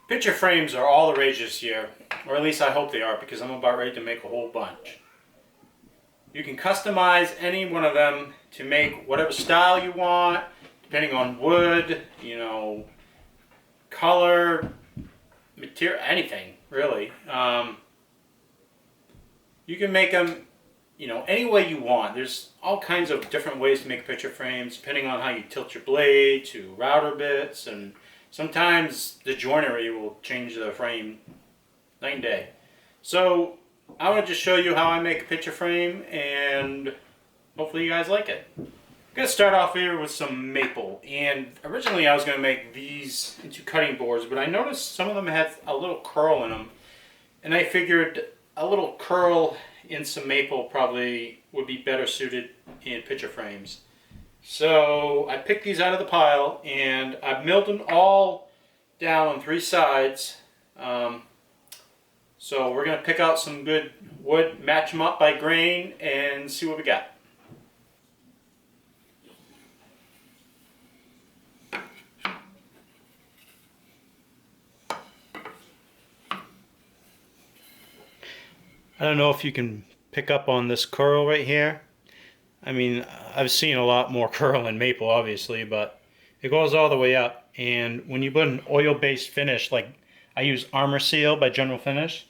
Picture frames are all the rage this year, or at least I hope they are, because I'm about ready to make a whole bunch. You can customize any one of them to make whatever style you want, depending on wood, color, material, anything really. You can make them, any way you want. There's all kinds of different ways to make picture frames, depending on how you tilt your blade to router bits, and sometimes the jointery will change the frame night and day. So I want to just show you how I make a picture frame, and hopefully you guys like it. I'm going to start off here with some maple, and originally I was going to make these into cutting boards, but I noticed some of them had a little curl in them, and I figured a little curl in some maple probably would be better suited in picture frames. So I picked these out of the pile, and I've milled them all down on 3 sides. So we're going to pick out some good wood, match them up by grain, and see what we got. I don't know if you can pick up on this curl right here. I mean, I've seen a lot more curl in maple, obviously, but it goes all the way up. And when you put an oil-based finish, like I use Armor Seal by General Finish,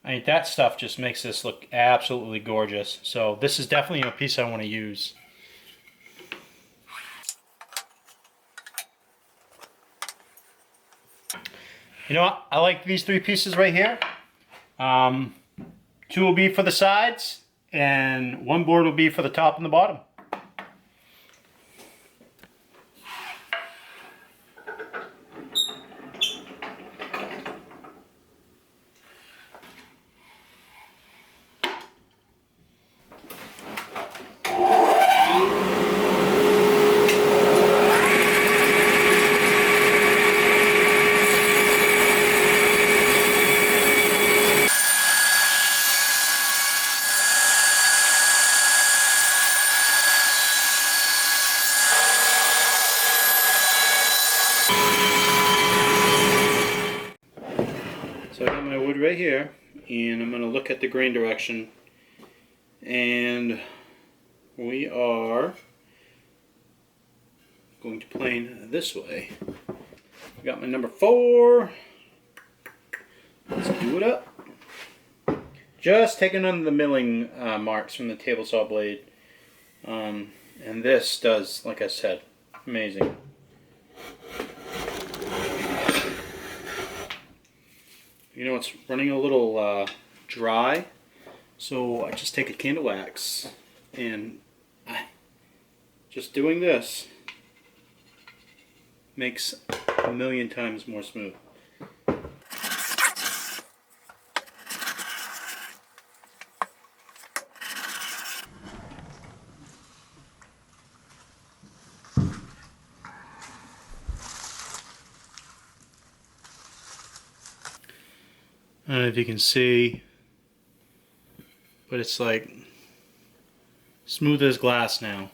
I mean, that stuff just makes this look absolutely gorgeous. So this is definitely a piece I want to use. You know what? I like these 3 pieces right here. 2 will be for the sides, and 1 board will be for the top and the bottom. So I got my wood right here, and I'm going to look at the grain direction, and we are going to plane this way. I got my number 4. Let's do it up. Just taking on the milling marks from the table saw blade, and this does, like I said, amazing. You know, it's running a little dry, so I just take a can of wax, and just doing this makes a million times more smooth. I don't know if you can see, but it's like smooth as glass now.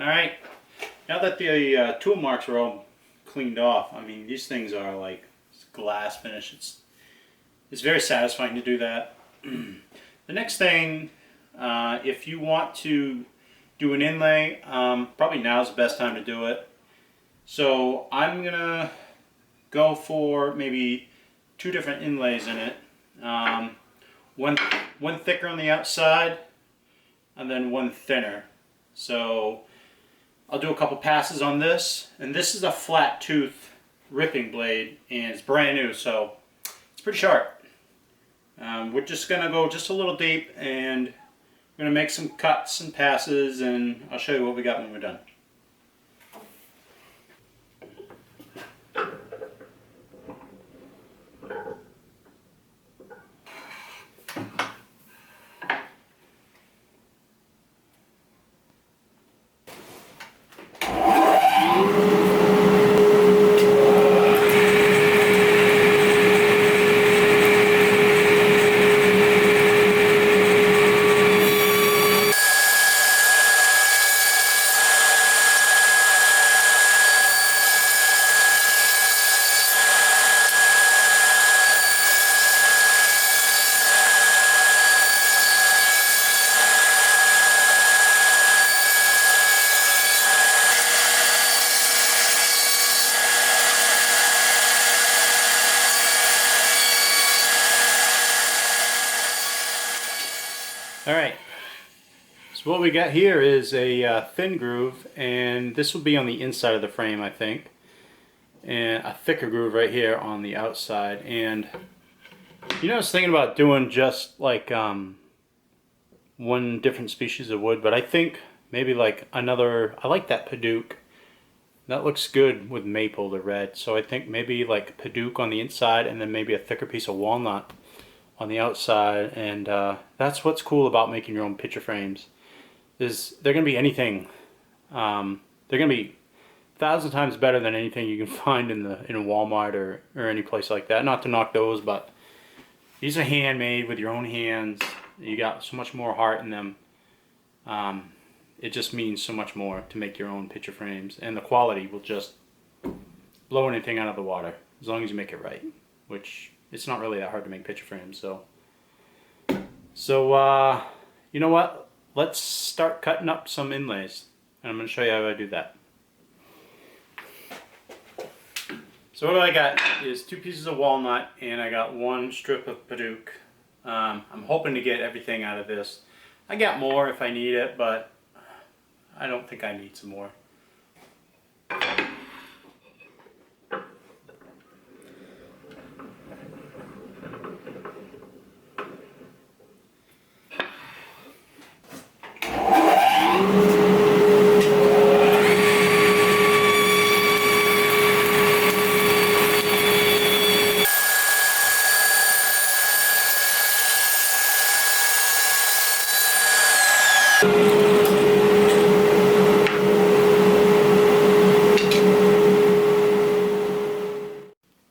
Alright, now that the tool marks are all cleaned off, I mean, these things are like glass finish. It's very satisfying to do that. The next thing, if you want to do an inlay, probably now's the best time to do it. So I'm gonna go for maybe 2 different inlays in it. One thicker on the outside, and then one thinner. So I'll do a couple passes on this, and this is a flat tooth ripping blade, and it's brand new, so it's pretty sharp. We're just gonna go just a little deep, and we're gonna make some cuts and passes, and I'll show you what we got when we're done. Alright, so what we got here is a thin groove, and this will be on the inside of the frame, I think, and a thicker groove right here on the outside. And you know, I was thinking about doing just like one different species of wood, but I think maybe like another, I like that Paduke. That looks good with maple, the red, so I think maybe like Paduke on the inside, and then maybe a thicker piece of walnut on the outside. And that's what's cool about making your own picture frames, is they're gonna be anything. They're gonna be 1,000 times better than anything you can find in a Walmart or any place like that. Not to knock those, but these are handmade with your own hands. You got so much more heart in them. It just means so much more to make your own picture frames, and the quality will just blow anything out of the water as long as you make it right, which it's not really that hard to make picture frames. So you know what? Let's start cutting up some inlays, and I'm going to show you how I do that. So what I got is 2 pieces of walnut, and I got 1 strip of Paduke. I'm hoping to get everything out of this. I got more if I need it, but I don't think I need some more.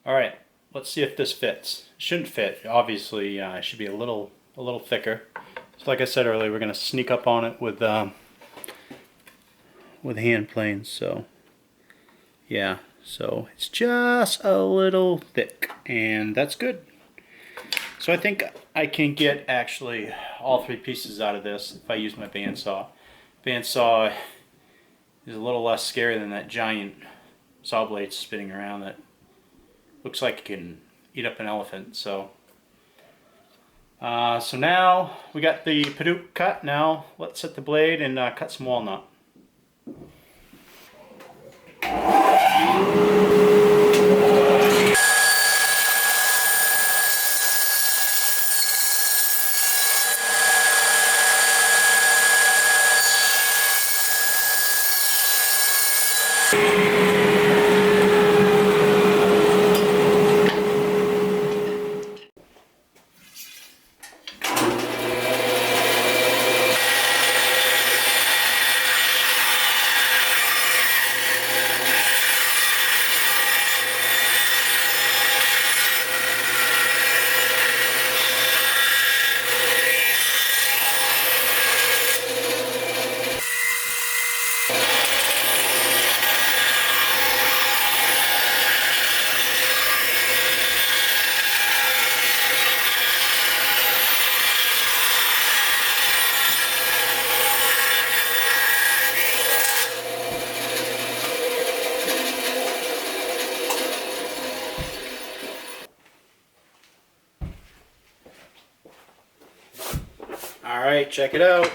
Alright, let's see if this fits. It shouldn't fit. Obviously, it should be a little thicker. So like I said earlier, we're going to sneak up on it with hand planes. So yeah, so it's just a little thick, and that's good. So I think I can get actually all 3 pieces out of this if I use my bandsaw. Bandsaw is a little less scary than that giant saw blade spinning around that looks like it can eat up an elephant. So so now we got the Paduke cut. Now let's set the blade and cut some walnut. Alright, check it out.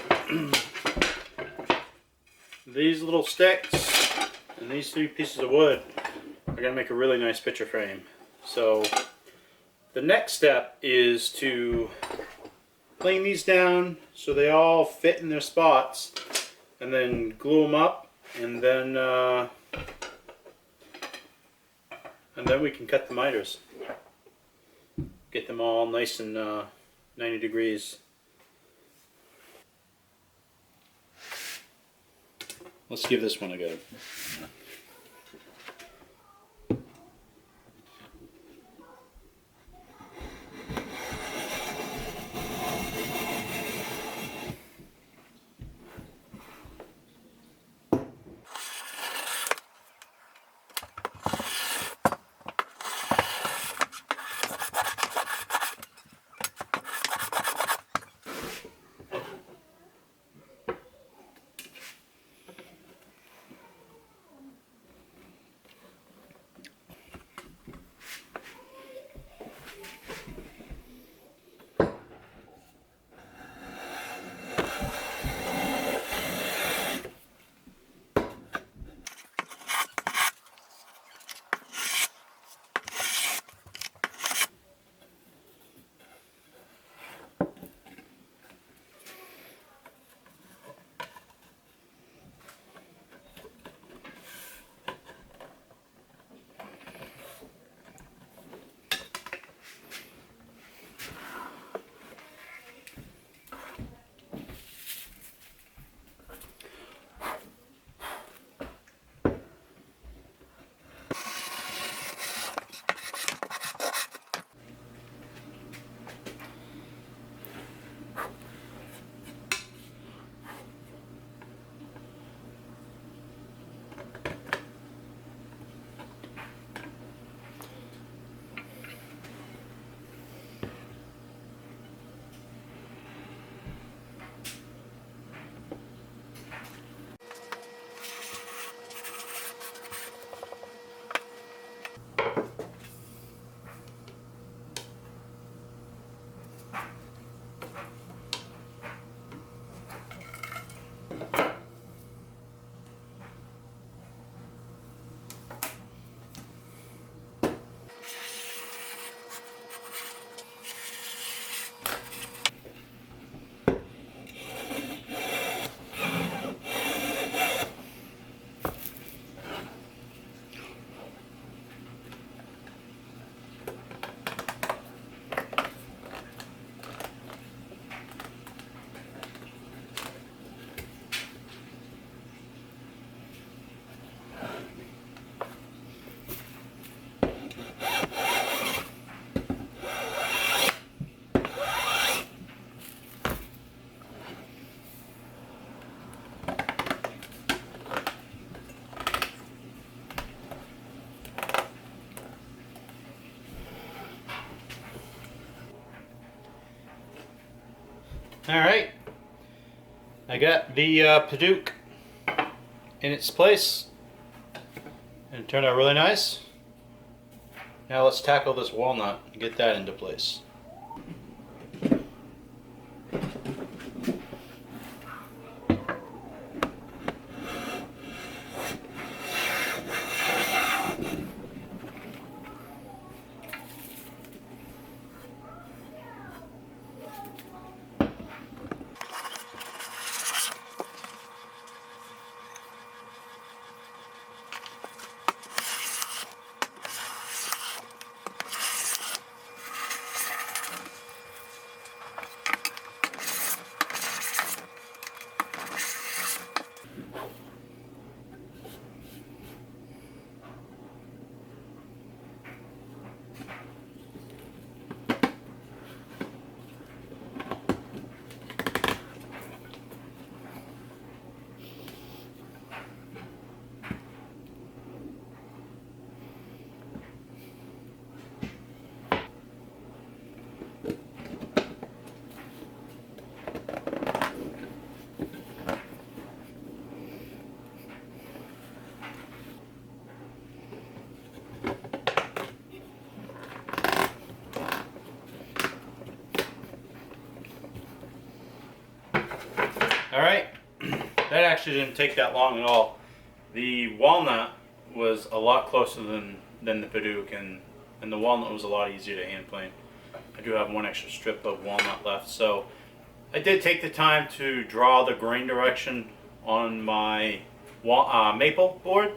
These little sticks and these 3 pieces of wood are going to make a really nice picture frame. So the next step is to plane these down so they all fit in their spots, and then glue them up, and then we can cut the miters. Get them all nice and 90 degrees. Let's give this one a go. Alright, I got the Paduke in its place, and it turned out really nice. Now let's tackle this walnut and get that into place. All right, that actually didn't take that long at all. The walnut was a lot closer than the Padauk, and the walnut was a lot easier to hand plane. I do have one extra strip of walnut left, so I did take the time to draw the grain direction on my maple board,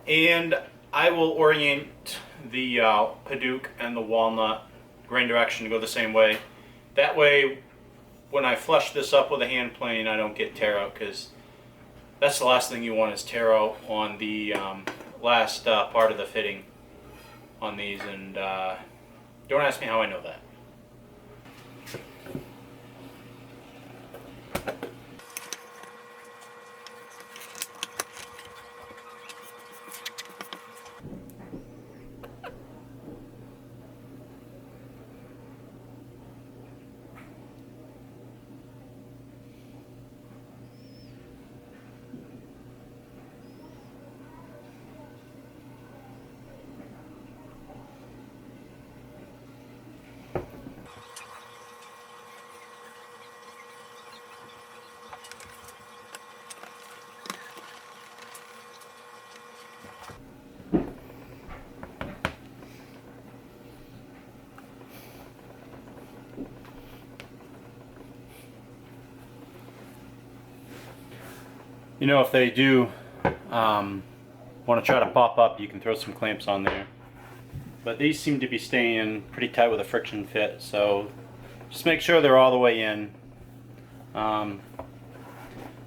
and I will orient the Padauk and the walnut grain direction to go the same way. That way, when I flush this up with a hand plane, I don't get tear out, because that's the last thing you want is tear out on the last part of the fitting on these, and don't ask me how I know that. You know, if they do want to try to pop up, you can throw some clamps on there. But these seem to be staying pretty tight with a friction fit, so just make sure they're all the way in.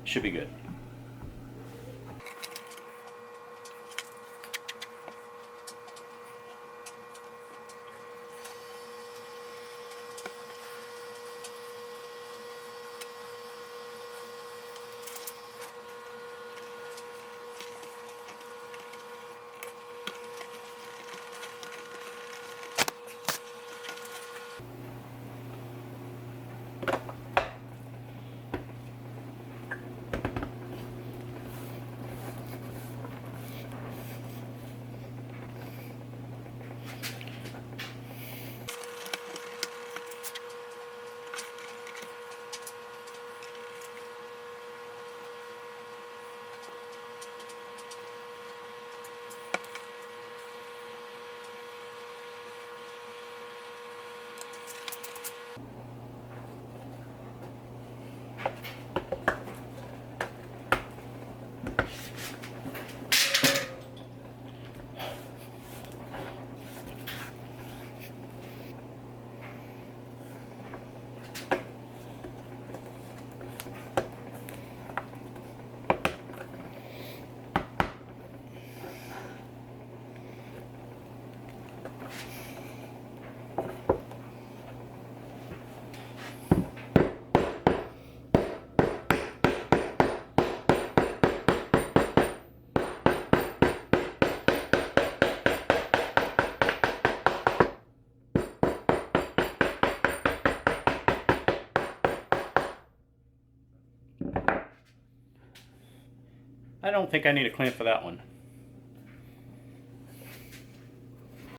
Should be good. I don't think I need a clamp for that one.